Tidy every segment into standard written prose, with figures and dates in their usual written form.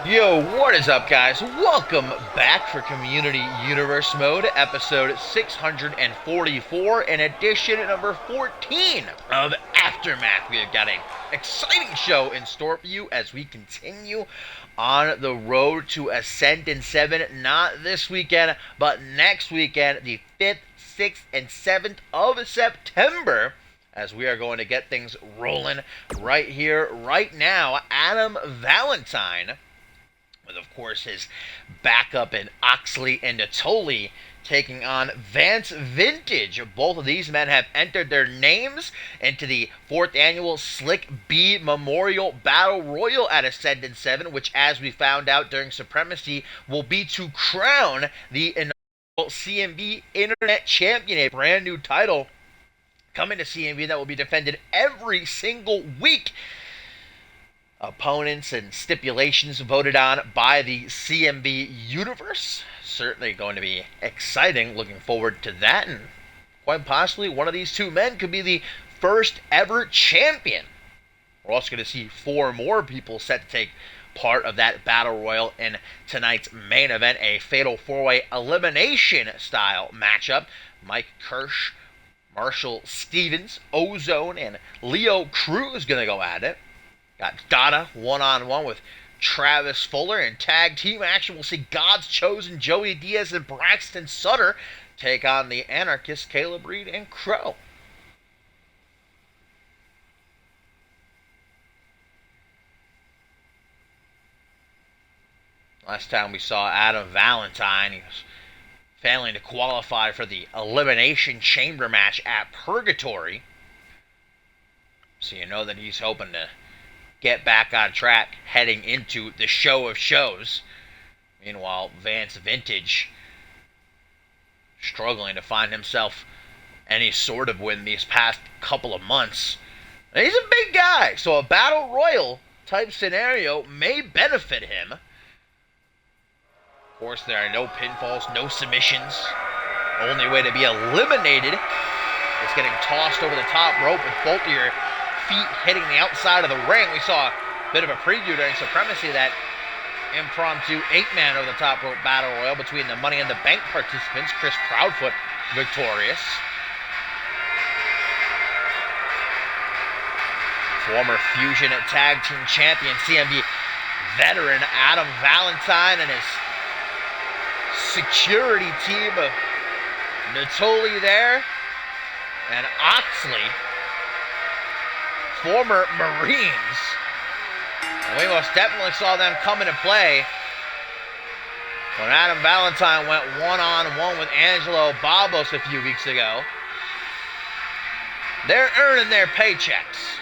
Yo, what is up, guys? Welcome back for Community Universe Mode, episode 644, and edition number 14 of Aftermath. We have got an exciting show in store for you as we continue on the road to Ascendant 7, not this weekend, but next weekend, the 5th, 6th, and 7th of September, as we are going to get things rolling right here, right now. Adam Valentine, with, of course, his backup in Oxley and Natoli, taking on Vance Vintage. Both of these men have entered their names into the 4th annual Slick B Memorial Battle Royal at Ascendant 7, which, as we found out during Supremacy, will be to crown the inaugural CMV Internet Champion, a brand new title coming to CMV that will be defended every single week. Opponents and stipulations voted on by the CMV universe. Certainly going to be exciting. Looking forward to that. And quite possibly one of these two men could be the first ever champion. We're also going to see 4 more people set to take part of that battle royal in tonight's main event. A fatal 4-way elimination style matchup. Mike Kirsch, Marshall Stevens, Ozone, and Leo Cruz going to go at it. Got Dada one-on-one with Travis Fuller. In tag team action, we'll see God's Chosen Joey Diaz and Braxton Sutter take on the Anarchist Caleb Reed and Crow. Last time we saw Adam Valentine, he was failing to qualify for the Elimination Chamber match at Purgatory. So you know that he's hoping to get back on track heading into the show of shows. Meanwhile, Vance Vintage struggling to find himself any sort of win these past couple of months. And he's a big guy, so a battle royal type scenario may benefit him. Of course, there are no pinfalls, no submissions. Only way to be eliminated is getting tossed over the top rope with both of your feet hitting the outside of the ring. We saw a bit of a preview during Supremacy, that impromptu 8-man over the top rope battle royal between the Money in the Bank participants. Chris Proudfoot victorious. Former Fusion Tag Team Champion, CMV veteran Adam Valentine and his security team of Natoli there and Oxley, former Marines. And we most definitely saw them come into play when Adam Valentine went one-on-one with Angelo Babos a few weeks ago. They're earning their paychecks.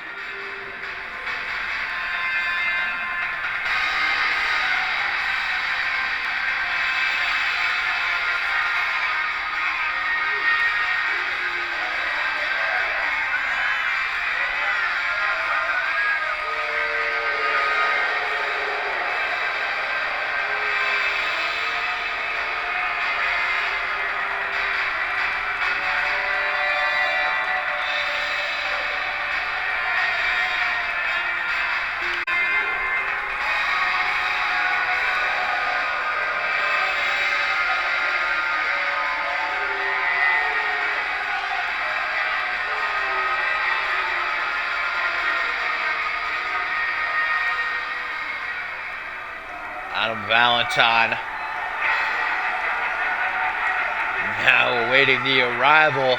Adam Valentine now awaiting the arrival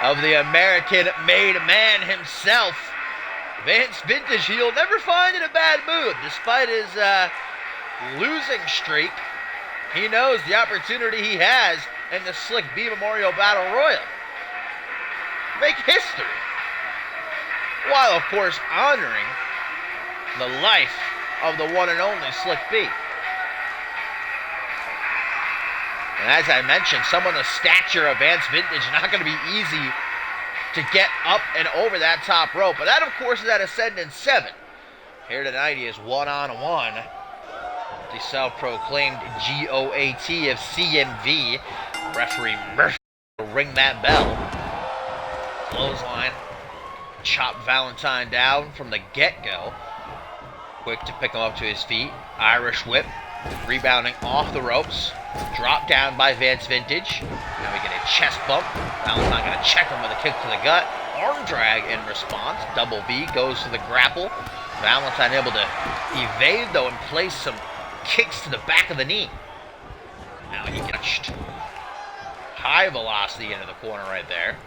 of the American-made man himself. Vance Vintage, he'll never find in a bad mood. Despite his losing streak, he knows the opportunity he has in the Slick B Memorial Battle Royal. Make history, while of course honoring the life of the one and only Slick B. And as I mentioned, someone the stature of Vance Vintage, not going to be easy to get up and over that top rope. But that, of course, is at Ascendant 7. Here tonight, he is one-on-one. The self-proclaimed GOAT of CMV. Referee Murphy will ring that bell. Clothesline. Chop Valentine down from the get-go. Quick to pick him up to his feet. Irish whip. Rebounding off the ropes. Dropped down by Vance Vintage. Now we get a chest bump. Valentine going to check him with a kick to the gut. Arm drag in response. Double V goes to the grapple. Valentine able to evade, though, and place some kicks to the back of the knee. Now he gets high velocity into the corner right there.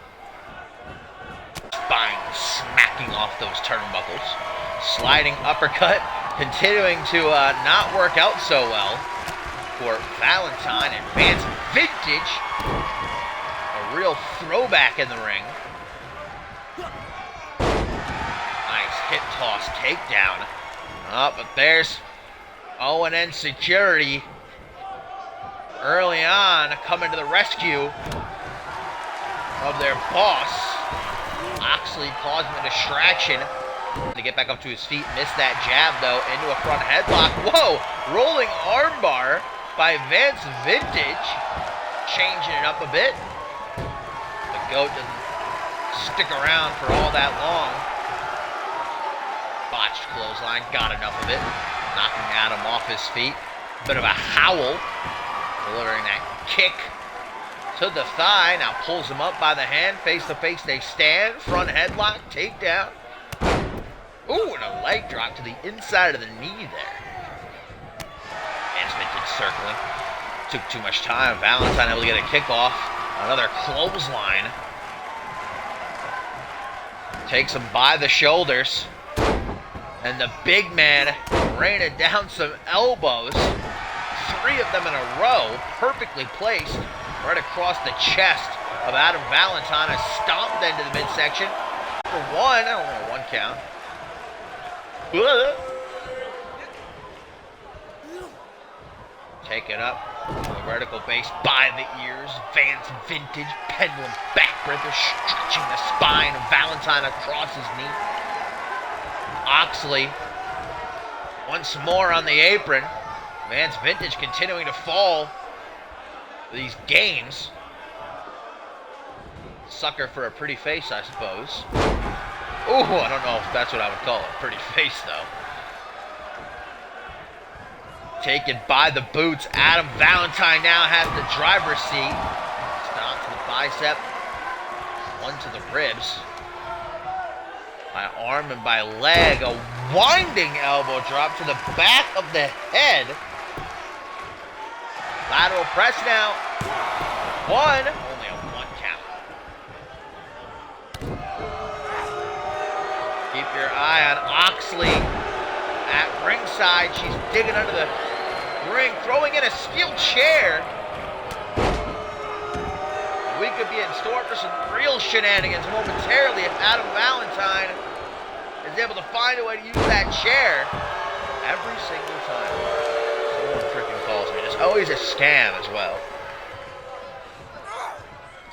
Spine smacking off those turnbuckles. Sliding uppercut, continuing to not work out so well for Valentine, and Vance Vintage. A real throwback in the ring. Nice hip toss takedown. But there's O&N security early on coming to the rescue of their boss. Oxley causing a distraction to get back up to his feet. Missed that jab, though, into a front headlock. Whoa! Rolling armbar by Vance Vintage. Changing it up a bit. The GOAT doesn't stick around for all that long. Botched clothesline. Got enough of it. Knocking Adam off his feet. Bit of a howl. Delivering that kick to the thigh. Now pulls him up by the hand. Face to face they stand. Front headlock. Takedown. Ooh, and a leg drop to the inside of the knee there. Vance Vintage circling. Took too much time. Valentine able to get a kick off. Another clothesline. Takes him by the shoulders. And the big man raining down some elbows. 3 of them in a row. Perfectly placed. Right across the chest of Adam Valentine. A stomped into the midsection. For one. I don't know, 1 count. Taken up the vertical base by the ears. Vance Vintage, pendulum backbreaker, stretching the spine of Valentine across his knee. Oxley once more on the apron. Vance Vintage continuing to fall for these games. Sucker for a pretty face, I suppose. Ooh, I don't know if that's what I would call it. Pretty face, though. Taken by the boots. Adam Valentine now has the driver's seat. Stomp to the bicep. 1 to the ribs. By arm and by leg. A winding elbow drop to the back of the head. Lateral press now. 1. Only a 1 count. Keep your eye on Oxley at ringside. She's digging under the ring, throwing in a steel chair. We could be in store for some real shenanigans momentarily if Adam Valentine is able to find a way to use that chair every single time someone freaking calls me. There's always a scam as well.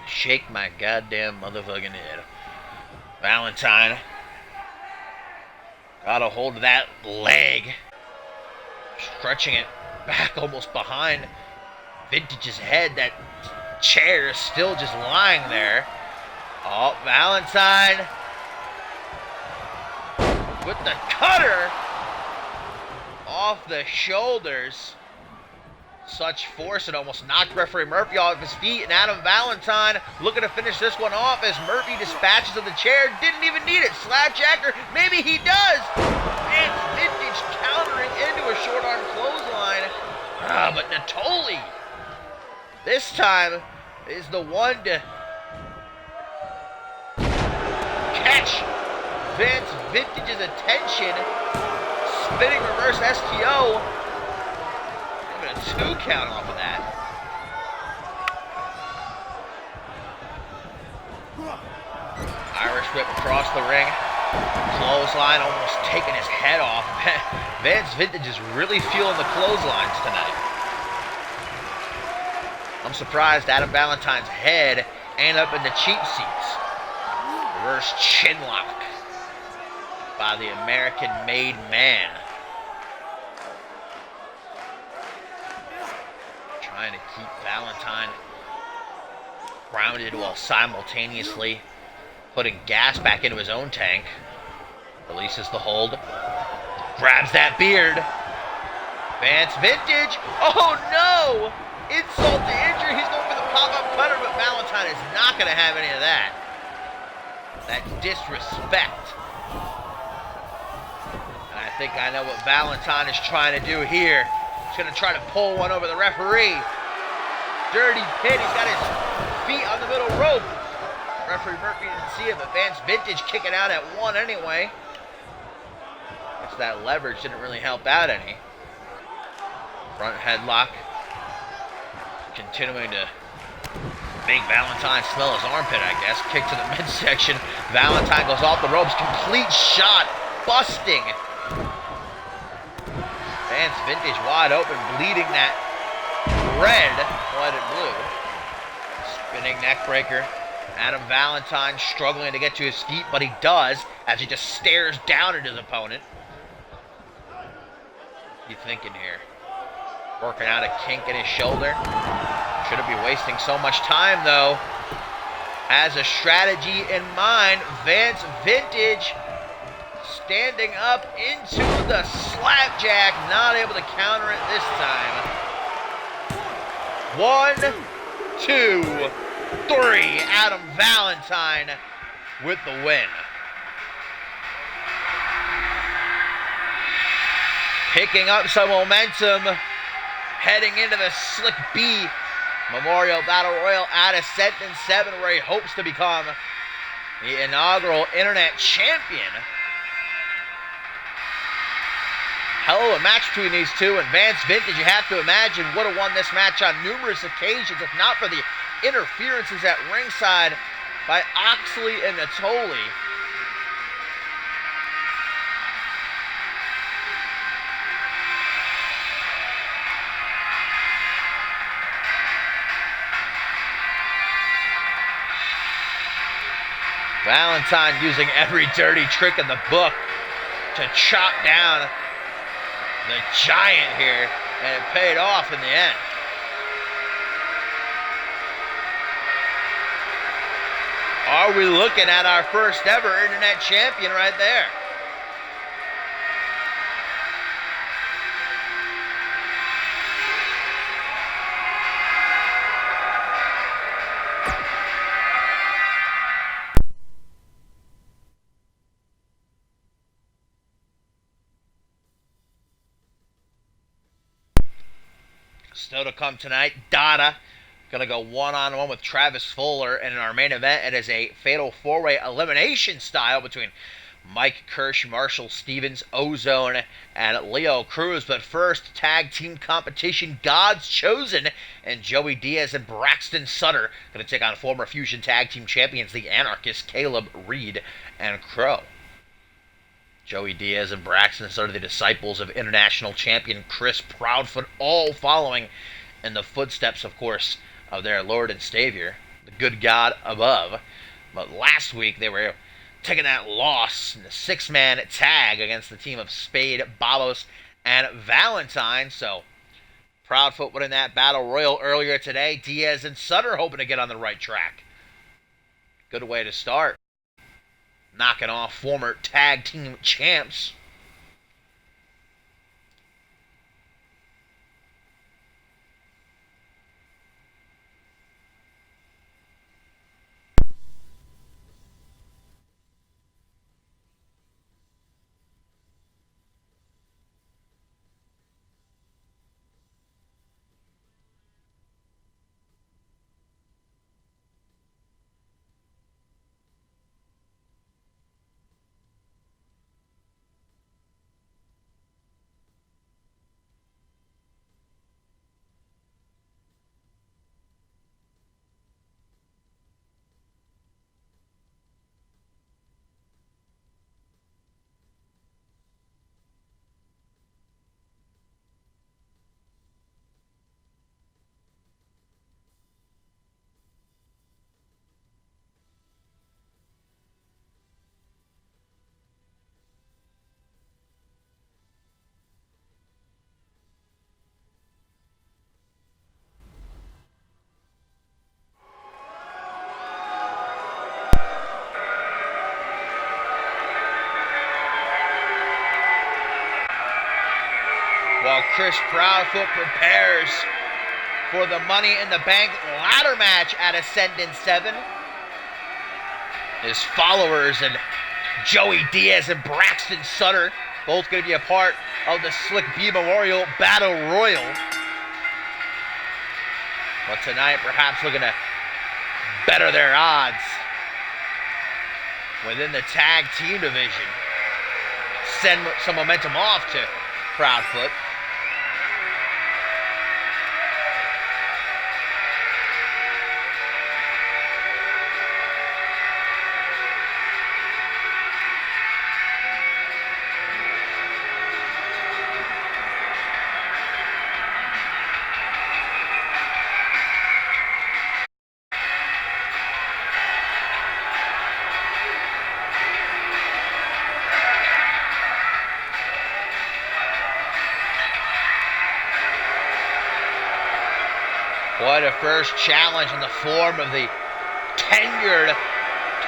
Shake my goddamn motherfucking head. Valentine got a hold of that leg. Stretching it back almost behind Vintage's head. That chair is still just lying there. Oh, Valentine with the cutter off the shoulders. Such force it almost knocked referee Murphy off his feet, and Adam Valentine looking to finish this one off as Murphy dispatches of the chair. Didn't even need it. Slapjacker, maybe he does. And Vintage countering into a short arm clothesline. But Natoli this time is the one to catch Vance Vintage's attention. Spinning reverse STO. A 2 count off of that. Irish whip across the ring. Clothesline almost taking his head off. Vance Vintage is really feeling the clotheslines tonight. I'm surprised Adam Valentine's head ain't up in the cheap seats. Reverse chin lock by the American-made man. Trying to keep Valentine grounded while simultaneously putting gas back into his own tank. Releases the hold. Grabs that beard. Vance Vintage. Oh no! Insult to injury. He's going for the pop-up cutter, but Valentine is not going to have any of that. That's disrespect. And I think I know what Valentine is trying to do here. He's going to try to pull one over the referee. Dirty pin. He's got his feet on the middle rope. Referee Murphy didn't see it, but Vance Vintage kicking out at one anyway. Guess that leverage didn't really help out any. Front headlock. Continuing to make Valentine smell his armpit, I guess. Kick to the midsection. Valentine goes off the ropes. Complete shot. Busting. Vance Vintage wide open, bleeding that red, white, and blue. Spinning neck breaker. Adam Valentine struggling to get to his feet, but he does as he just stares down at his opponent. What are you thinking here? Working out a kink in his shoulder. Shouldn't be wasting so much time, though. Has a strategy in mind. Vance Vintage standing up into the slapjack. Not able to counter it this time. 1, 2, 3. Adam Valentine with the win. Picking up some momentum. Heading into the Slick B Memorial Battle Royal at Ascent 7, where he hopes to become the inaugural Internet Champion. Hell of a match between these two, and Vance Vintage, you have to imagine, would have won this match on numerous occasions, if not for the interferences at ringside by Oxley and Natoli. Valentine using every dirty trick in the book to chop down the giant here, and it paid off in the end. Are we looking at our first ever Internet Champion right there? Still to come tonight, Dada gonna go one-on-one with Travis Fuller, and in our main event, it is a fatal four-way elimination style between Mike Kirsch, Marshall Stevens, Ozone, and Leo Cruz. But first, tag team competition, God's Chosen, and Joey Diaz and Braxton Sutter gonna take on former Fusion Tag Team Champions, the Anarchists, Caleb, Reed, and Crow. Joey Diaz and Braxton Sutter, the disciples of international champion Chris Proudfoot, all following in the footsteps, of course, of their Lord and Savior, the good God above. But last week, they were taking that loss in the six-man tag against the team of Spade, Babos, and Valentine. So, Proudfoot winning that battle royal earlier today. Diaz and Sutter hoping to get on the right track. Good way to start. Knocking off former tag team champs. while Chris Proudfoot prepares for the Money in the Bank ladder match at Ascendant 7. His followers and Joey Diaz and Braxton Sutter both going to be a part of the Slick B Memorial Battle Royal. But tonight, perhaps looking to better their odds within the tag team division. Send some momentum off to Proudfoot. What a first challenge in the form of the tenured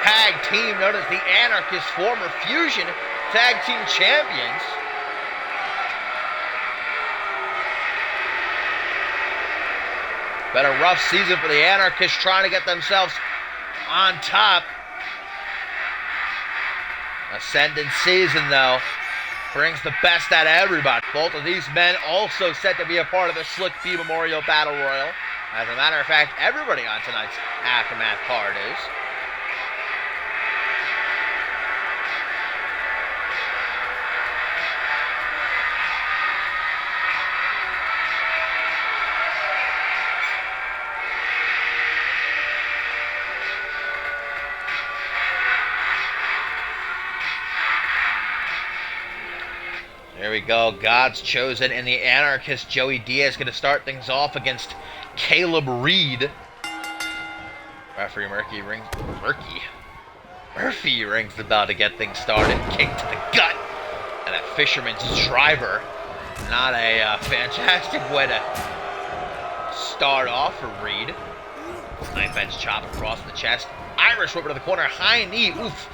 tag team known as the Anarchist, former Fusion Tag Team Champions. Been a rough season for the Anarchists trying to get themselves on top. Ascendant season, though, brings the best out of everybody. Both of these men also set to be a part of the Slick B Memorial Battle Royal. As a matter of fact, everybody on tonight's Aftermath card is. There we go. God's Chosen and the Anarchist Joey Diaz going to start things off against Caleb Reed. Referee Murphy rings the bell to get things started. Kick to the gut. And a Fisherman's Driver. Not a fantastic way to start off for Reed. Knife edge chop across the chest. Irish whip to the corner. High knee. Oof.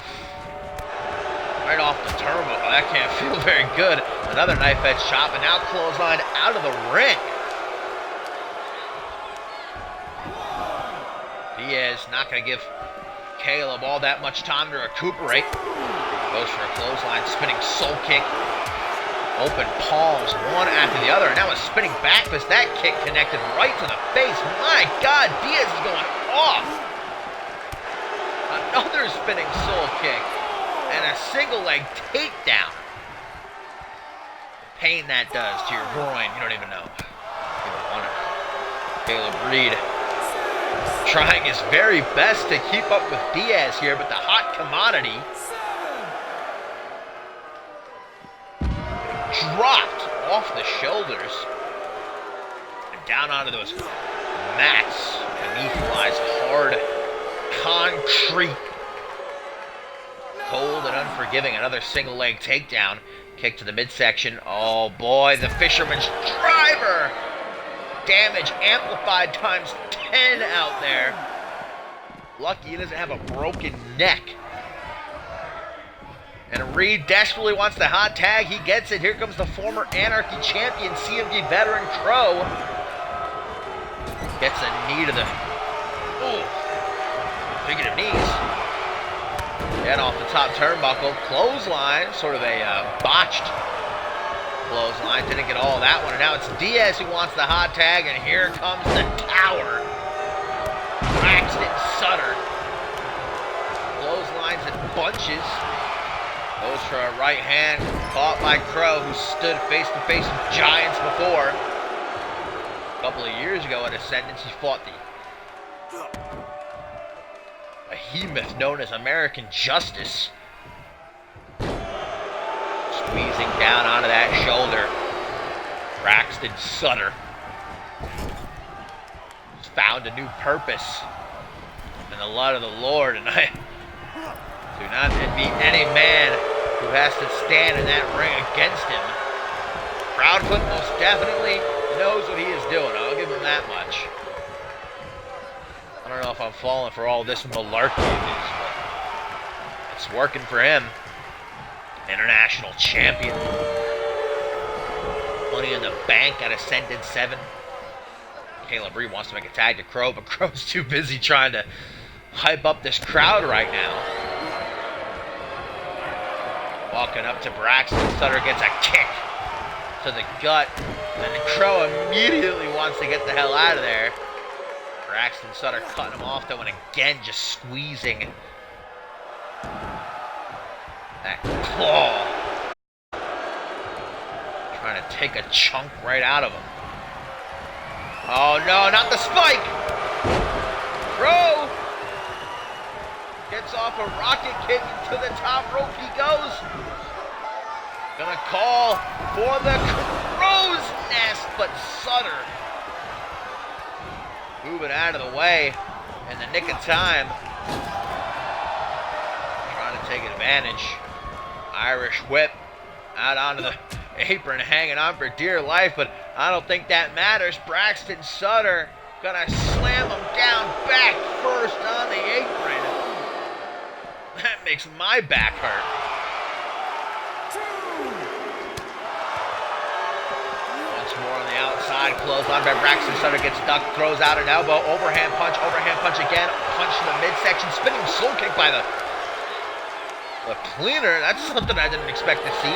Right off the turnbuckle. That can't feel very good. Another knife edge chop, and now clothesline out of the ring. Diaz not going to give Caleb all that much time to recuperate. Goes for a clothesline, spinning soul kick. Open palms, one after the other. And now a spinning back fist. That kick connected right to the face. My God, Diaz is going off. Another spinning soul kick. And a single leg takedown. The pain that does to your groin, you don't even know. Caleb Reed trying his very best to keep up with Diaz here, but the hot commodity dropped off the shoulders and down onto those mats beneath lies hard concrete. Cold and unforgiving. Another single leg takedown. Kick to the midsection. Oh boy, the Fisherman's Driver. Damage amplified times 10 out there. Lucky he doesn't have a broken neck. And Reed desperately wants the hot tag. He gets it. Here comes the former Anarchy champion, CMV veteran Crow. Gets a knee to the... Oh. Speaking of knees. And off the top turnbuckle, clothesline, sort of a botched clothesline. Didn't get all that one. And now it's Diaz who wants the hot tag, and here comes the tower. Braxton Sutter. Clotheslines in bunches. Goes for a right hand, caught by Crow, who stood face to face with giants before. A couple of years ago at Ascendance, he fought the behemoth known as American Justice. Squeezing down onto that shoulder. Braxton Sutter has found a new purpose in the light of the Lord, and I do not envy any man who has to stand in that ring against him. Proudfoot most definitely knows what he is doing. I'll give him that much. I don't know if I'm falling for all this malarkey of his, but it's working for him. International champion. Money in the Bank at Ascended 7. Caleb Reed wants to make a tag to Crow, but Crow's too busy trying to hype up this crowd right now. Walking up to Braxton, Sutter gets a kick to the gut, and Crow immediately wants to get the hell out of there. Braxton Sutter cutting him off, though, and again just squeezing that claw. Trying to take a chunk right out of him. Oh no, not the spike! Crow gets off a rocket kick into the top rope he goes. Gonna call for the Crow's Nest, but Sutter moving out of the way in the nick of time. Trying to take advantage. Irish whip out onto the apron, hanging on for dear life, but I don't think that matters. Braxton Sutter gonna slam him down back first on the apron. That makes my back hurt. Once more on the outside, clothesline by Braxton Sutter, gets ducked, throws out an elbow, overhand punch again, punch in the midsection, spinning soul kick by the cleaner. That's something I didn't expect to see.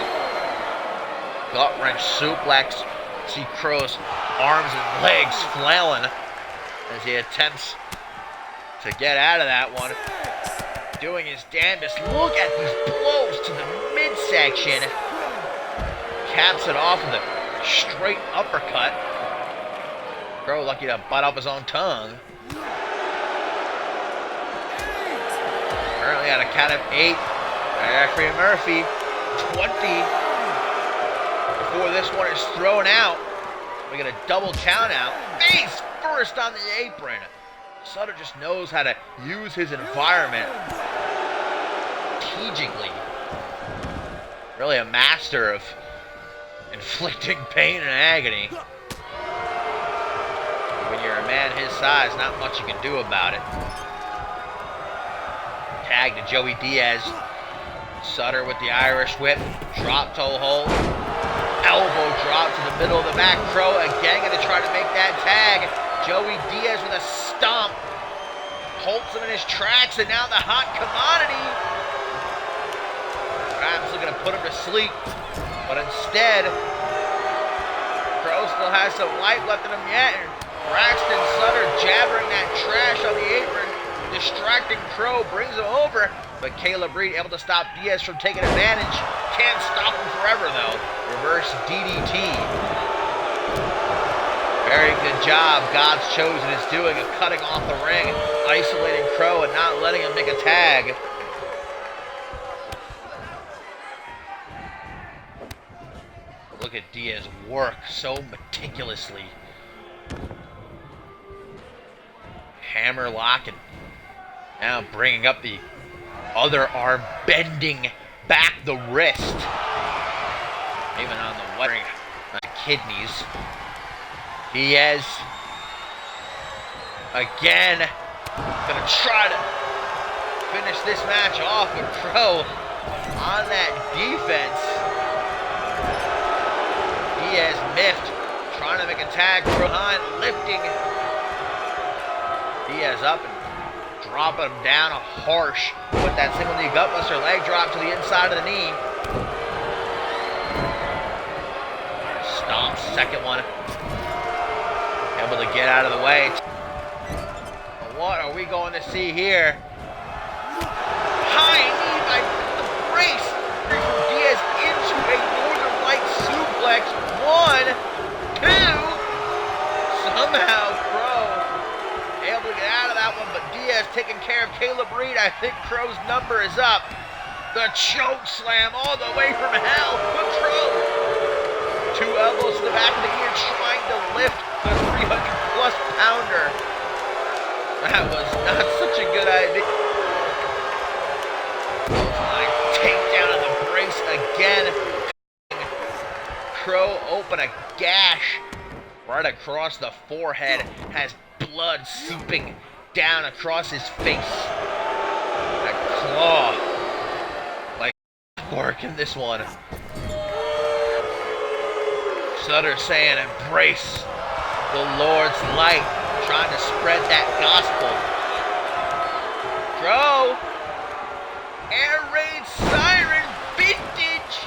Gut wrench suplex. See Crow's arms and legs flailing as he attempts to get out of that one. Doing his damnedest. Look at these blows to the midsection. Caps it off with a straight uppercut. Crow lucky to bite off his own tongue. Currently at a count of 8. Referee Murphy, 20. Before this one is thrown out, we get a double count out. Face first on the apron. Sutter just knows how to use his environment strategically. Really a master of inflicting pain and agony. When you're a man his size, not much you can do about it. Tag to Joey Diaz. Sutter with the Irish whip. Drop toe hold. Elbow drop to the middle of the back. Crow again going to try to make that tag. Joey Diaz with a stomp. Holds him in his tracks, and now the hot commodity. Perhaps looking to put him to sleep. But instead, Crow still has some life left in him yet. And Braxton Sutter jabbering that trash on the apron. Distracting Crow, brings him over. But Caleb Reed able to stop Diaz from taking advantage. Can't stop him forever, though. Reverse DDT. Very good job God's Chosen is doing of cutting off the ring, isolating Crow, and not letting him make a tag. Look at Diaz work so meticulously. Hammer lock, and now bringing up the other arm, bending back the wrist. Even on the wearing kidneys. Diaz again gonna try to finish this match off with Crow on that defense. Diaz miffed, trying to make a tag. Crow behind, lifting Diaz up and dropping him down a harsh with that single knee gutbuster leg drop to the inside of the knee. Stomps, second one. Able to get out of the way. What are we going to see here? High knee by the brace. Diaz into a Northern Light suplex. 1, 2. Somehow Crow able to get out of that one, but Diaz taking care of Caleb Reed. I think Crow's number is up. The choke slam all the way from hell. But Crow, 2 elbows to the back of the ear, trying to lift the 300-plus pounder. That was not such a good idea. Takedown of the brace again. Crow open a gash right across the forehead. Has blood seeping down across his face. That claw. Like work in this one. Sutter saying, embrace the Lord's light, trying to spread that gospel. Crow, air raid siren vintage.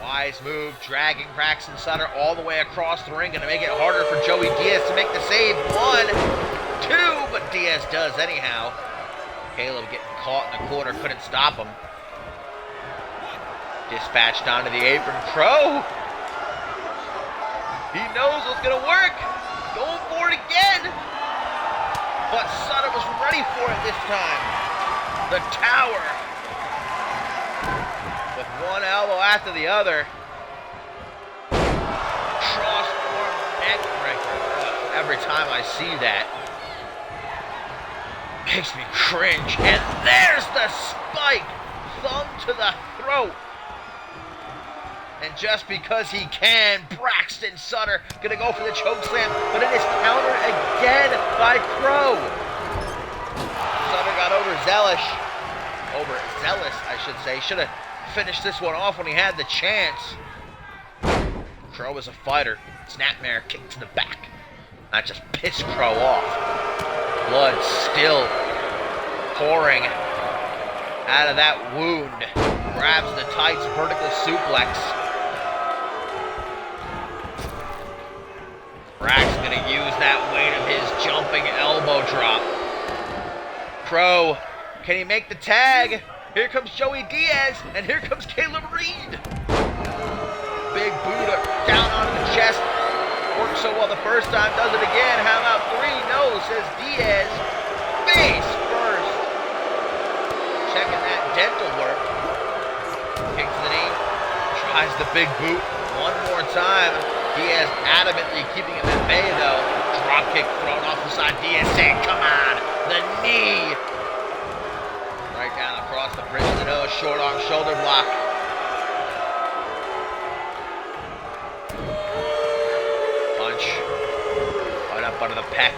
Wise move, dragging Braxton Sutter all the way across the ring, gonna make it harder for Joey Diaz to make the save. 1, 2, but Diaz does anyhow. Caleb getting caught in the corner, couldn't stop him. Dispatched onto the apron. Crow! He knows what's gonna work! Going for it again! But Sutter was ready for it this time. The tower. With one elbow after the other. Cross-arm neck breaker. Every time I see that, makes me cringe. And there's the spike! Thumb to the throat. And just because he can, Braxton Sutter gonna go for the chokeslam, but it is countered again by Crow. Sutter got overzealous, I should say. Should have finished this one off when he had the chance. Crow is a fighter. Snapmare kick to the back. That just pissed Crow off. Blood still pouring out of that wound. Grabs the tights, vertical suplex. Brax's gonna use that weight of his jumping elbow drop. Crow, can he make the tag? Here comes Joey Diaz, and here comes Caleb Reed. Big boot down onto the chest. Worked so well the first time, does it again. How about 3? No, says Diaz. Face first. Checking that dental work. Kick to the knee. Tries the big boot one more time. Diaz adamantly keeping him at bay, though. Drop kick thrown off the side. Diaz saying, come on, the knee. Right down across the bridge of the nose. Short arm shoulder block. Punch. Right up under the pec.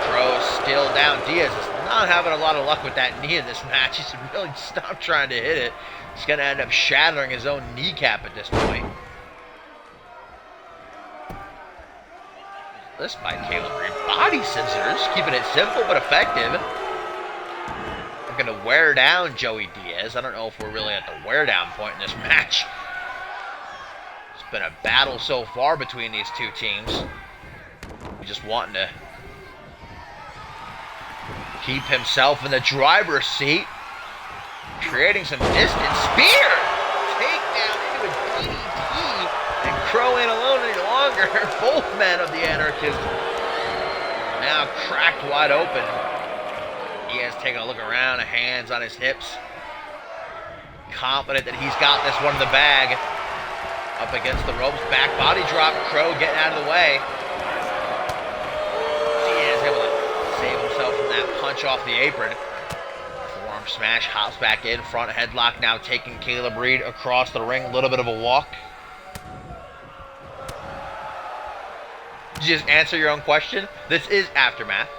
Crow still down. Diaz is not having a lot of luck with that knee in this match. He should really stop trying to hit it. He's going to end up shattering his own kneecap at this point. This by Caleb Reed. Body scissors, keeping it simple but effective. We're going to wear down Joey Diaz. I don't know if we're really at the wear down point in this match. It's been a battle so far between these two teams. We're just wanting to keep himself in the driver's seat. Creating some distance. Spear! Takedown into a DDT. And Crow ain't alone any longer. Both men of the Anarchists now cracked wide open. He has taken a look around, hands on his hips. Confident that he's got this one in the bag. Up against the ropes. Back body drop. Crow getting out of the way. He is able to save himself from that punch off the apron. Smash, hops back in, front headlock now taking Caleb Reed across the ring. A little bit of a walk. Did you just answer your own question? This is Aftermath.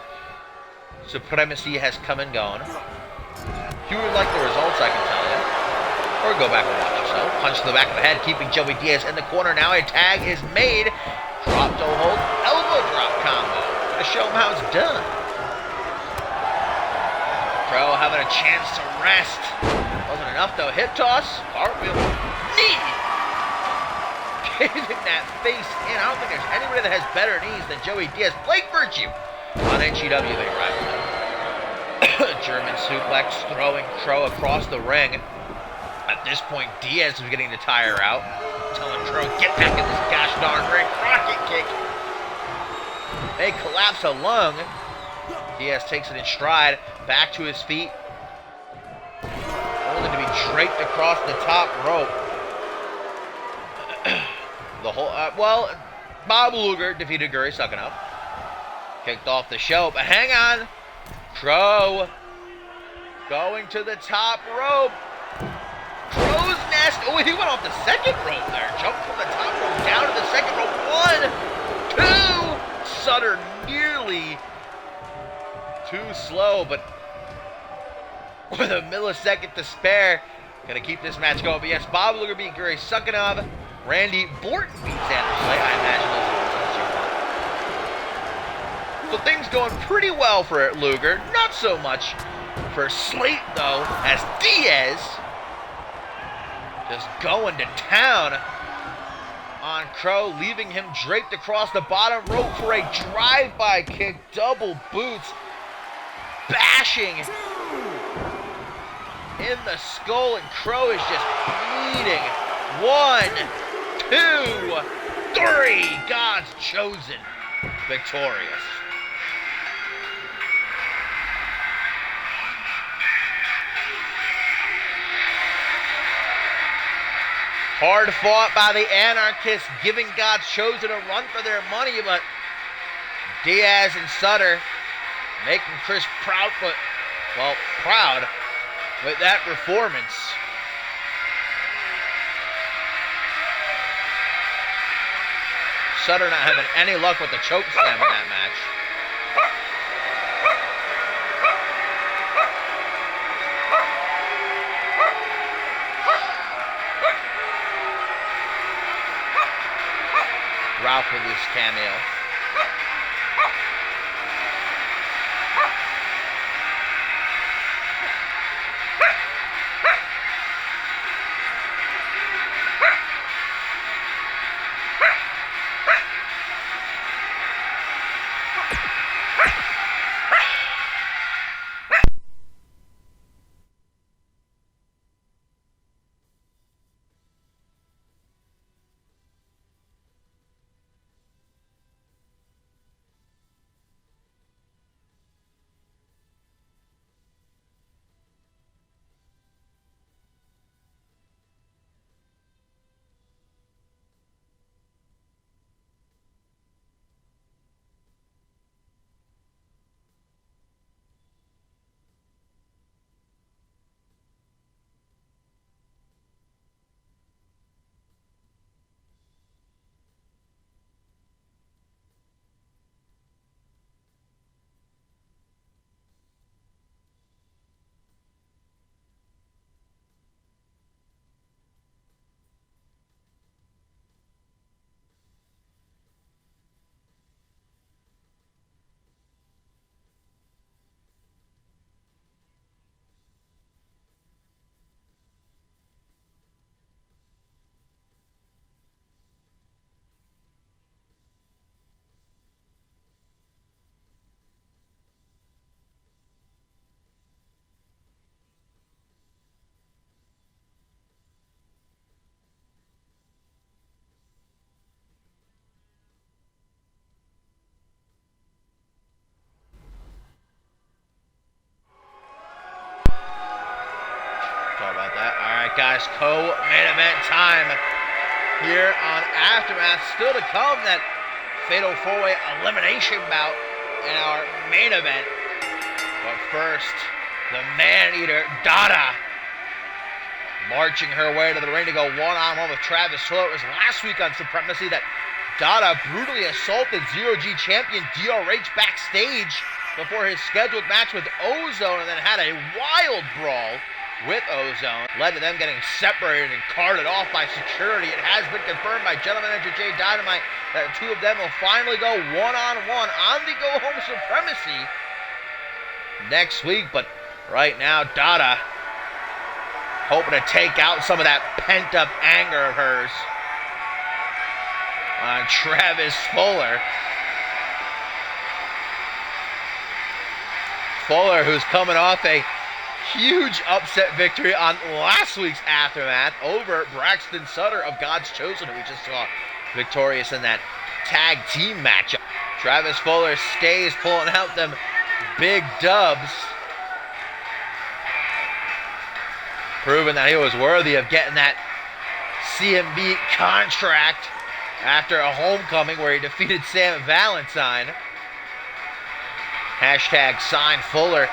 Supremacy has come and gone. If you would like the results, I can tell you. Or go back and watch yourself. Punch to the back of the head, keeping Joey Diaz in the corner. Now a tag is made. Drop to hold, elbow drop combo. Gonna show him how it's done. Crow having a chance to rest. Wasn't enough though. Hip toss. Cartwheel. Knee. Giving that face in. I don't think there's anybody that has better knees than Joey Diaz. Blake Virtue. On HEW they ride with. German suplex. Throwing Crow across the ring. At this point, Diaz is getting the tire out. Telling Crow, get back in this gosh darn ring. Rocket kick. They collapse a lung. Diaz takes it in stride. Back to his feet. Only to be draped across the top rope. The whole, well, Bob Luger defeated Guri Suckanov. Kicked off the show, but hang on. Crow going to the top rope. Crow's nest. Oh, he went off the second rope there. Jumped from the top rope down to the second rope. 1, 2. Sutter nearly too slow, but with a millisecond to spare, Gonna keep this match going. But yes, Bob Luger beat Gary Sukhanov. Randy Borton beats Anders Slate. I imagine those are the ones you want. So things going pretty well for Luger. Not so much for Slate, though, as Diaz just going to town on Crow, leaving him draped across the bottom rope for a drive-by kick, double boots, bashing in the skull, and Crow is just bleeding. 1, 2, 3. God's chosen victorious. Hard fought by the Anarchists, giving God's Chosen a run for their money, but Diaz and Sutter making Chris proud with that performance. Sutter not having any luck with the choke slam in that match. Ralph with his cameo. Guys, co-main event time here on Aftermath. Still to come, that fatal four-way elimination bout in our main event. But first, the man-eater Dada marching her way to the ring to go one-on-one with Travis Fuller. It was last week on Supremacy that Dada brutally assaulted Zero-G champion DRH backstage before his scheduled match with Ozone, and then had a wild brawl with Ozone, led to them getting separated and carted off by security. It has been confirmed by Gentleman Manager Jay Dynamite that the two of them will finally go one-on-one on the go-home Supremacy next week. But right now, Dada hoping to take out some of that pent-up anger of hers on Travis Fuller. Fuller, who's coming off a huge upset victory on last week's Aftermath over Braxton Sutter of God's Chosen, who we just saw victorious in that tag team matchup. Travis Fuller stays pulling out them big dubs, proving that he was worthy of getting that CMV contract after a homecoming where he defeated Sam Valentine. Hashtag sign Fuller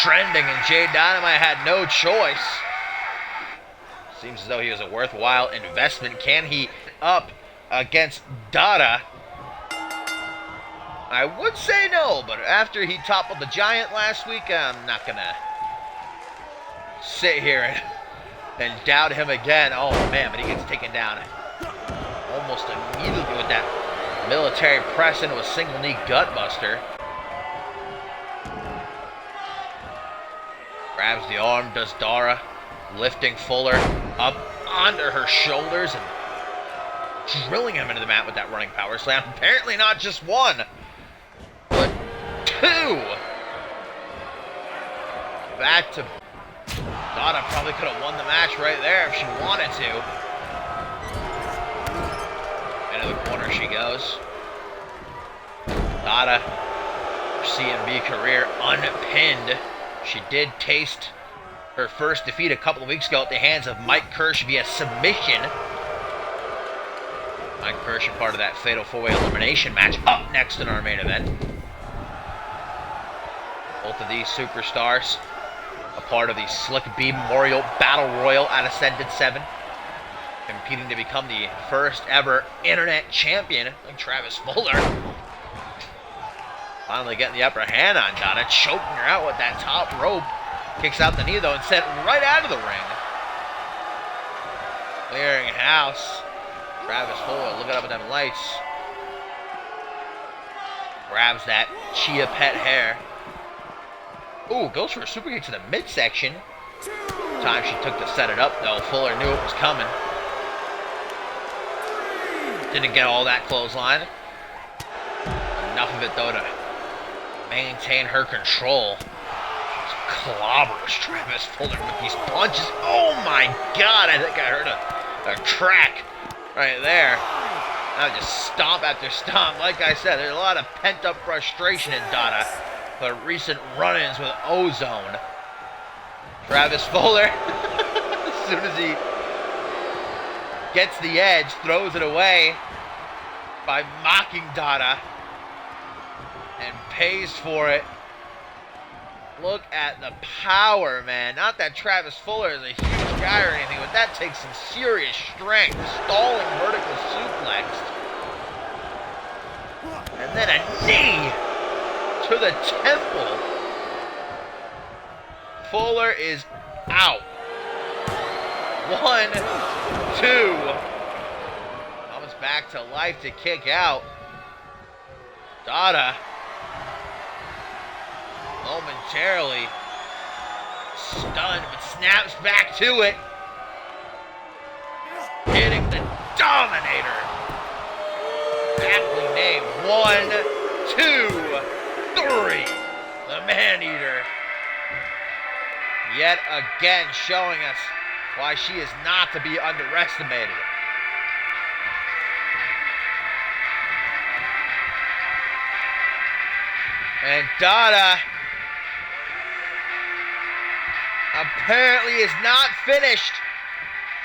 trending, and Jay Dynamite had no choice. Seems as though he was a worthwhile investment. Can he up against Dada? I would say no, but after he toppled the Giant last week, I'm not gonna sit here and doubt him again. Oh man, but he gets taken down almost immediately with that military press into a single knee gutbuster. Grabs the arm, does Dara, lifting Fuller up onto her shoulders and drilling him into the mat with that running power slam. Apparently not just one, but two. Back to Dada. Probably could have won the match right there if she wanted to. Into the corner she goes. Dada, her CMV career unpinned. She did taste her first defeat a couple of weeks ago at the hands of Mike Kirsch via submission. Mike Kirsch, a part of that Fatal 4-Way elimination match, up next in our main event. Both of these superstars, a part of the Slick B Memorial Battle Royal at Ascended 7, competing to become the first ever internet champion, like Travis Fuller. Finally getting the upper hand on Donna, choking her out with that top rope. Kicks out the knee, though, and sent right out of the ring. Clearing house. Travis Fuller looking up at them lights. Grabs that Chia Pet hair. Ooh, goes for a super kick to the midsection. Time she took to set it up, though. Fuller knew it was coming. Didn't get all that clothesline. Enough of it, though, to maintain her control. Just clobbers Travis Fuller with these punches. Oh my God, I think I heard a crack right there. Now just stomp after stomp. Like I said, there's a lot of pent-up frustration in Dada for recent run-ins with Ozone. Travis Fuller, as soon as he gets the edge, throws it away by mocking Dada and pays for it. Look at the power, man. Not that Travis Fuller is a huge guy or anything, but that takes some serious strength. Stalling vertical suplex. And then a knee to the temple. Fuller is out. 1, 2. Comes back to life to kick out. Dada momentarily stunned, but snaps back to it. Hitting the Dominator. Aptly named 1, 2, 3. The Man-Eater. Yet again showing us why she is not to be underestimated. And Dada apparently is not finished.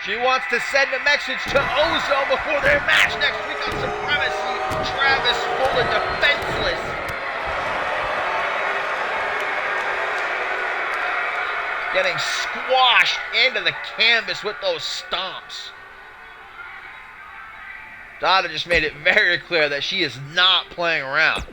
She wants to send a message to Ozone before their match next week on Supremacy. Travis Fuller defenseless. Getting squashed into the canvas with those stomps. Dada just made it very clear that she is not playing around.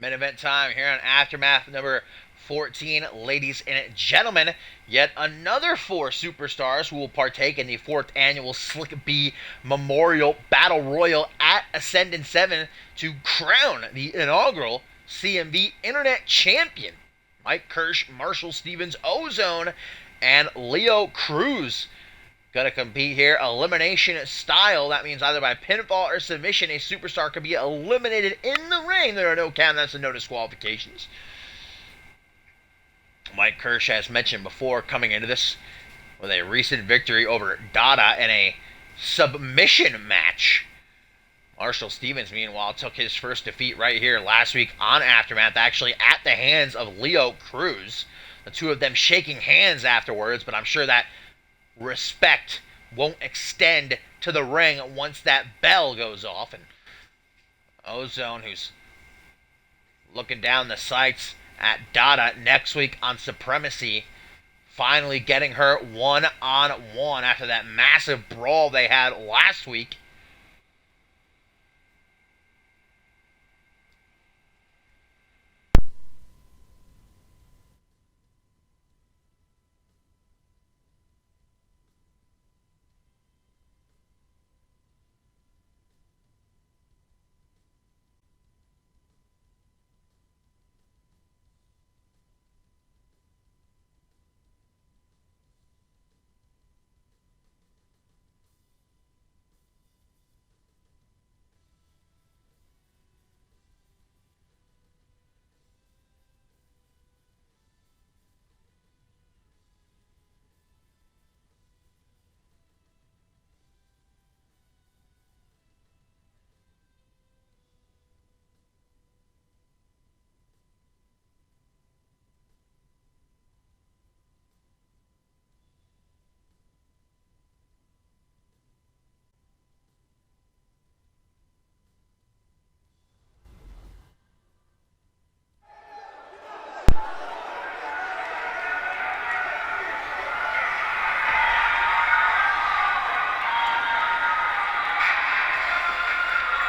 Main event time here on Aftermath number 14. Ladies and gentlemen, yet another 4 superstars who will partake in the 4th annual Slick B Memorial Battle Royal at Ascendant 7 to crown the inaugural CMV Internet Champion. Mike Kirsch, Marshall Stevens, Ozone, and Leo Cruz. Gonna compete here elimination style. That means either by pinfall or submission, a superstar can be eliminated in the ring. There are no countouts and no disqualifications. Mike Kirsch, as mentioned before, coming into this with a recent victory over Dada in a submission match. Marshall Stevens, meanwhile, took his first defeat right here last week on Aftermath, actually at the hands of Leo Cruz. The two of them shaking hands afterwards, but I'm sure that respect won't extend to the ring once that bell goes off. And Ozone, who's looking down the sights at Dada next week on Supremacy. Finally getting her one-on-one after that massive brawl they had last week.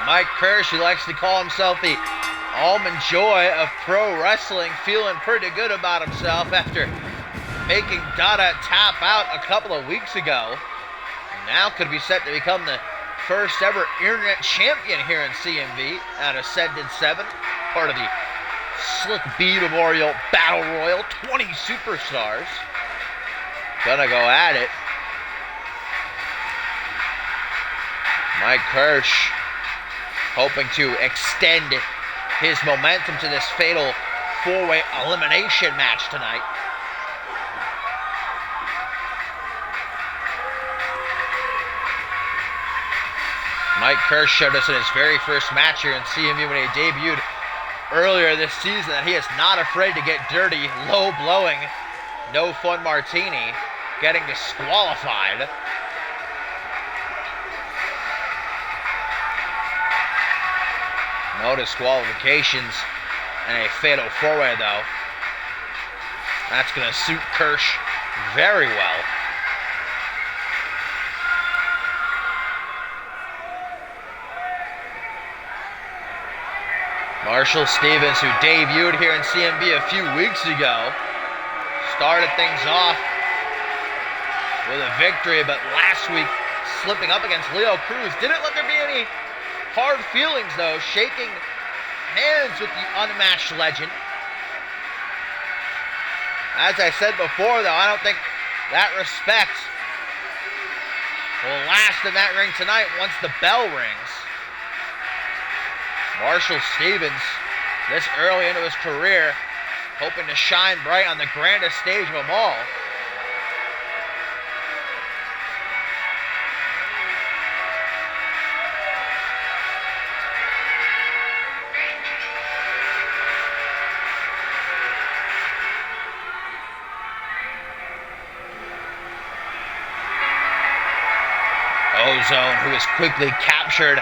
Mike Kirsch, who likes to call himself the almond joy of pro wrestling, feeling pretty good about himself after making Dada tap out a couple of weeks ago. Now could be set to become the first ever internet champion here in CMV at Ascended 7, part of the Slick B Memorial Battle Royal, 20 superstars. Gonna go at it. Mike Kirsch hoping to extend his momentum to this fatal four-way elimination match tonight. Mike Kirsch showed us in his very first match here in CMU when he debuted earlier this season that he is not afraid to get dirty, low-blowing, no-fun martini, getting disqualified. No disqualifications and a fatal four-way, though. That's going to suit Kirsch very well. Marshall Stevens, who debuted here in CMB a few weeks ago, started things off with a victory, but last week slipping up against Leo Cruz. Didn't let there be any hard feelings, though, shaking hands with the unmatched legend. As I said before, though, I don't think that respect will last in that ring tonight once the bell rings. Marshall Stevens, this early into his career, hoping to shine bright on the grandest stage of them all. Ozone, who has quickly captured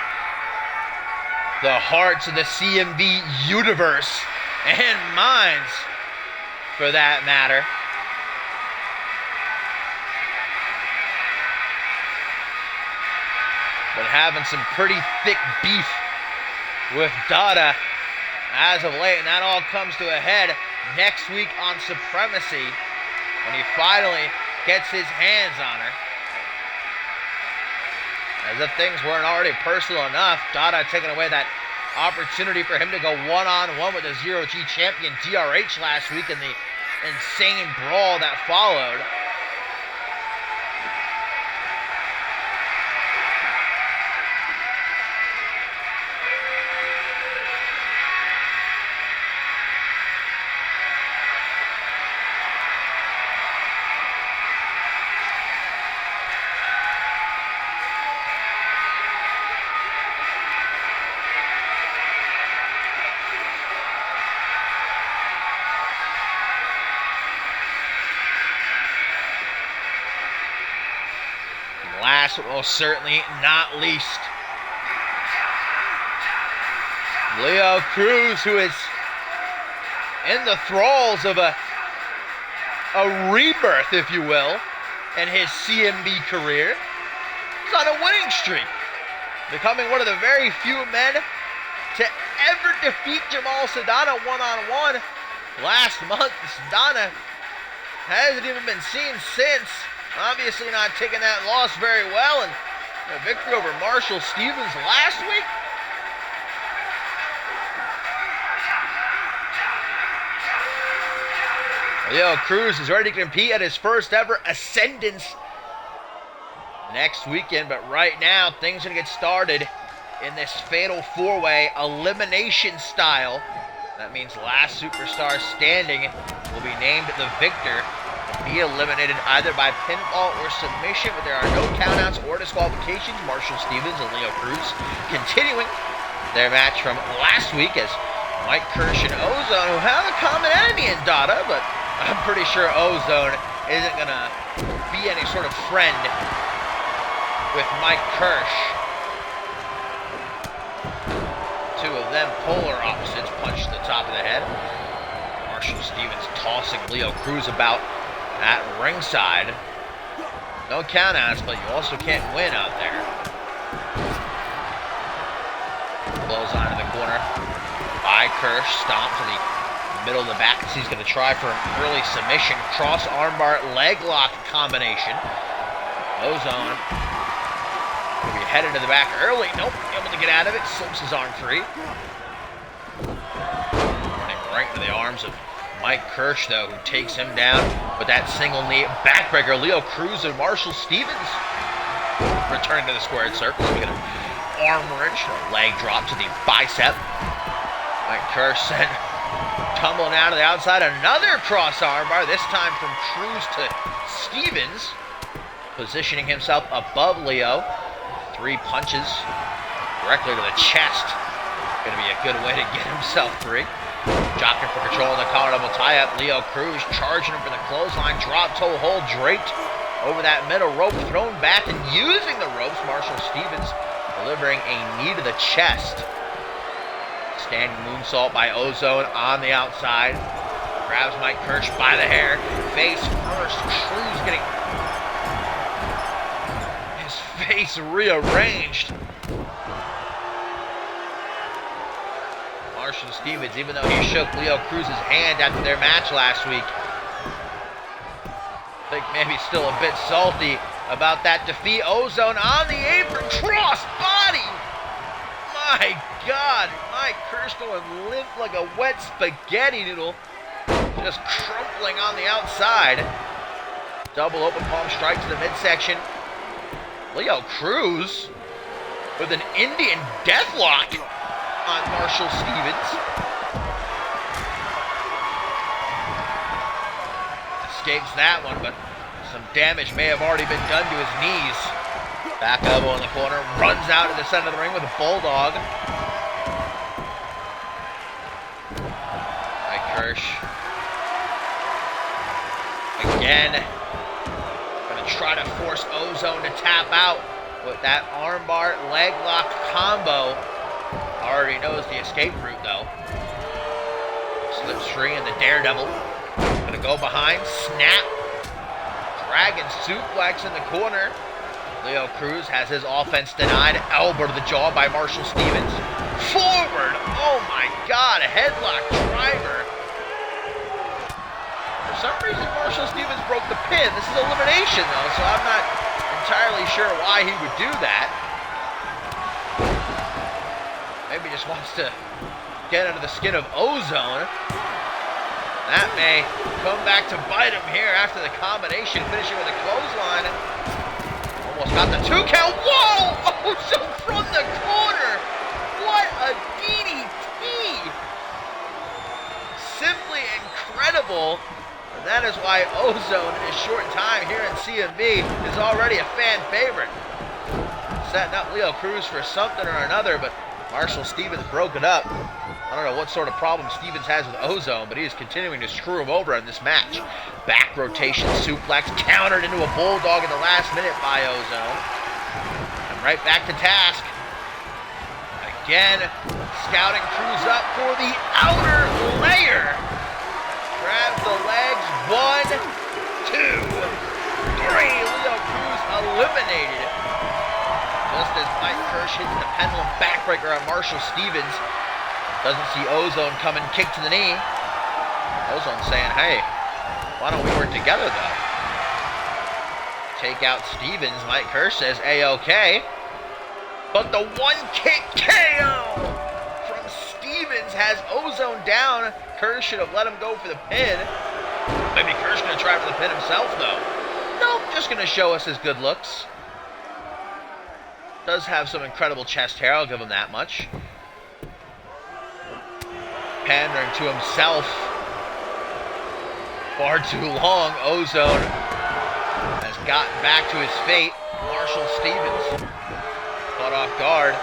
the hearts of the CMV universe and minds, for that matter. But having some pretty thick beef with Dada as of late, and that all comes to a head next week on Supremacy when he finally gets his hands on her. As if things weren't already personal enough, Dada taking away that opportunity for him to go one-on-one with the Zero-G champion DRH last week in the insane brawl that followed. Last but most certainly not least, Leo Cruz, who is in the thralls of a rebirth, if you will, in his CMV career. He's on a winning streak, becoming one of the very few men to ever defeat Jamal Saldana one-on-one. Last month, Saldana hasn't even been seen since. Obviously not taking that loss very well, and a victory over Marshall Stevens last week. Leo Cruz is ready to compete at his first ever Ascendance next weekend, but right now things are going to get started in this fatal four-way elimination style. That means last superstar standing will be named the victor and be eliminated either by pinfall or submission, but there are no countouts or disqualifications. Marshall Stevens and Leo Cruz continuing their match from last week as Mike Kirsch and Ozone, who have a common enemy in Dada, but I'm pretty sure Ozone isn't going to be any sort of friend with Mike Kirsch. Two of them polar opposites punch to the top of the head. Marshall Stevens tossing Leo Cruz about at ringside. No countouts, but you also can't win out there. Blows onto the corner by Kirsch. Stomp to the middle of the back as he's going to try for an early submission. Cross armbar leg lock combination. Ozone going to be headed to the back early. Nope, able to get out of it. Slips his arm free. Running right into the arms of Mike Kirsch, though, who takes him down with that single knee backbreaker. Leo Cruz and Marshall Stevens returning to the squared circle. We get an arm wrench, a leg drop to the bicep. Mike Kirsch sent tumbling out of the outside. Another cross armbar, this time from Cruz to Stevens, positioning himself above Leo. 3 punches directly to the chest. Going to be a good way to get himself free. Jockeying for control in the collar double tie-up. Leo Cruz charging him for the clothesline. Drop toe hold draped over that middle rope. Thrown back and using the ropes. Marshall Stevens delivering a knee to the chest. Standing moonsault by Ozone on the outside. Grabs Mike Kirsch by the hair. Face first. Cruz getting his face rearranged. Marshall Stevens, even though he shook Leo Cruz's hand after their match last week, I think maybe still a bit salty about that defeat. Ozone on the apron. Cross body. My God, Mike Kirsch going limp like a wet spaghetti noodle. Just crumpling on the outside. Double open palm strike to the midsection. Leo Cruz with an Indian deathlock on Marshall Stevens. Escapes that one, but some damage may have already been done to his knees. Back elbow in the corner, runs out to the center of the ring with a bulldog. Mike Kirsch. Again, gonna try to force Ozone to tap out with that armbar leg lock combo. Already knows the escape route though. Slips free in the daredevil. Gonna go behind, snap. Dragon suplex in the corner. Leo Cruz has his offense denied. Elbow to the jaw by Marshall Stevens. Forward! Oh my God, a headlock driver. For some reason, Marshall Stevens broke the pin. This is elimination though, so I'm not entirely sure why he would do that. Maybe just wants to get under the skin of Ozone. That may come back to bite him here after the combination, finishing with a clothesline. Almost got the 2 count. Whoa! Ozone from the corner. What a DDT! Simply incredible. And that is why Ozone, in his short time here in CMV, is already a fan favorite. Setting up Leo Cruz for something or another, but Marshall Stevens broke it up. I don't know what sort of problem Stevens has with Ozone, but he is continuing to screw him over in this match. Back rotation suplex, countered into a bulldog in the last minute by Ozone. And right back to task. Again, scouting Cruz up for the outer layer. Kirsch hits the pendulum backbreaker on Marshall Stevens. Doesn't see Ozone coming, kick to the knee. Ozone saying, hey, why don't we work together, though? Take out Stevens. Mike Kirsch says, A-OK. But the one-kick KO from Stevens has Ozone down. Kirsch should have let him go for the pin. Maybe Kirsch going to try for the pin himself, though. Nope, just going to show us his good looks. Does have some incredible chest hair, I'll give him that much. Pandering to himself far too long. Ozone has gotten back to his fate. Marshall Stevens caught off guard.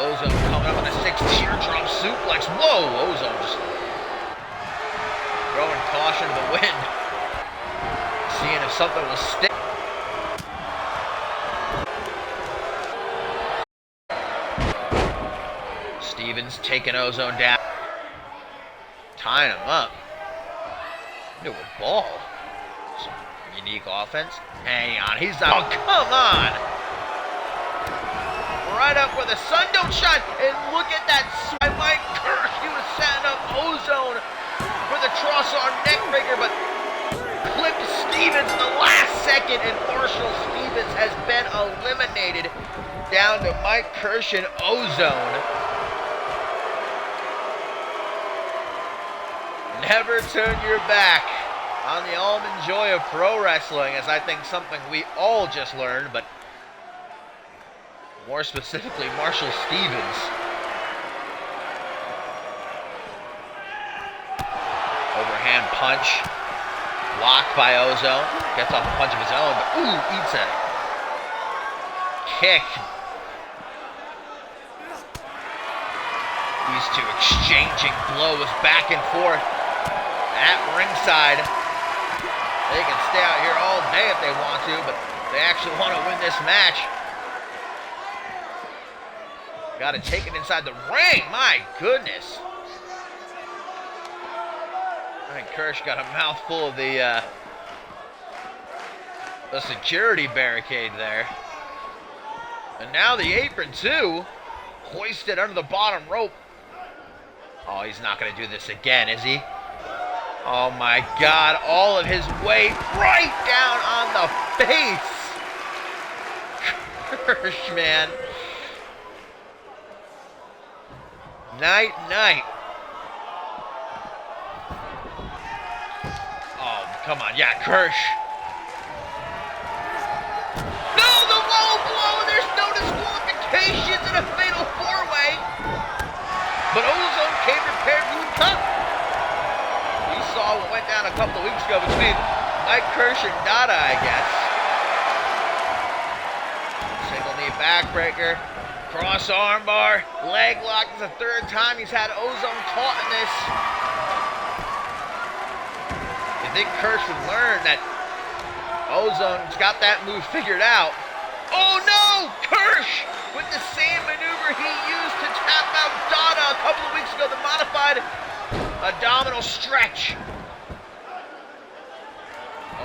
Ozone coming up on a 6 teardrop suplex. Whoa! Ozone just throwing caution to the wind. Seeing if something will stick. Stevens taking Ozone down. Tying him up. Into a ball. Some unique offense. Hang on, he's not. Oh, come on! Right up where the sun don't shine. And look at that swipe. Mike Kirsch, he was setting up Ozone for the cross-arm neckbreaker, but clipped Stevens in the last second, and Marshall Stevens has been eliminated down to Mike Kirsch and Ozone. Never turn your back on the almond joy of pro wrestling, as I think something we all just learned, but more specifically, Marshall Stevens. Overhand punch. Blocked by Ozone. Gets off a punch of his own, but ooh, eats a kick. These two exchanging blows back and forth at ringside. They can stay out here all day if they want to, but they actually want to win this match. Got to take it inside the ring. My goodness. I think Kirsch got a mouthful of the security barricade there. And now the apron, too. Hoisted under the bottom rope. Oh, he's not going to do this again, is he? Oh, my God. All of his weight right down on the face. Kirsch, man. Night, night. Oh, come on. Yeah, Kirsch. No, the low blow. There's no disqualifications in a fatal four-way. But Ozone came prepared for the cut. We saw what went down a couple of weeks ago between Mike Kirsch and Dada, I guess. Single knee backbreaker. Cross armbar, leg lock. This is the third time he's had Ozone caught in this. You think Kirsch would learn that Ozone's got that move figured out? Oh no! Kirsch with the same maneuver he used to tap out Dada a couple of weeks ago, the modified abdominal stretch.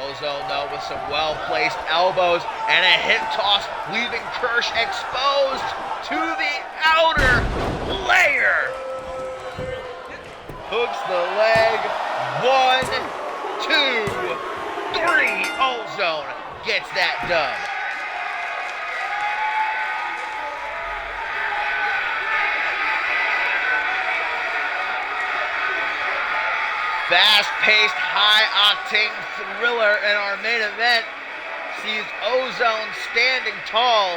Ozone, though, with some well-placed elbows and a hip toss, leaving Kirsch exposed to the outer layer. Hooks the leg. 1, 2, 3. Ozone gets that done. Fast-paced, high-octane thriller in our main event sees Ozone standing tall,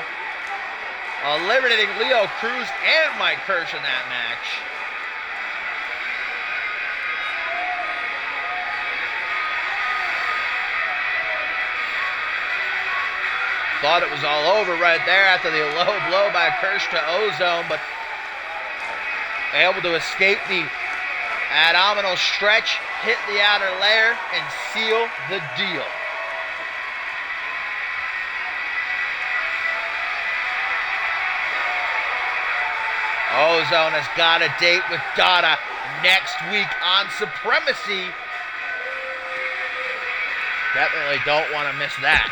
eliminating Leo Cruz and Mike Kirsch in that match. Thought it was all over right there after the low blow by Kirsch to Ozone, but able to escape the abdominal stretch, hit the outer layer, and seal the deal. Ozone has got a date with Dada next week on Supremacy. Definitely don't want to miss that.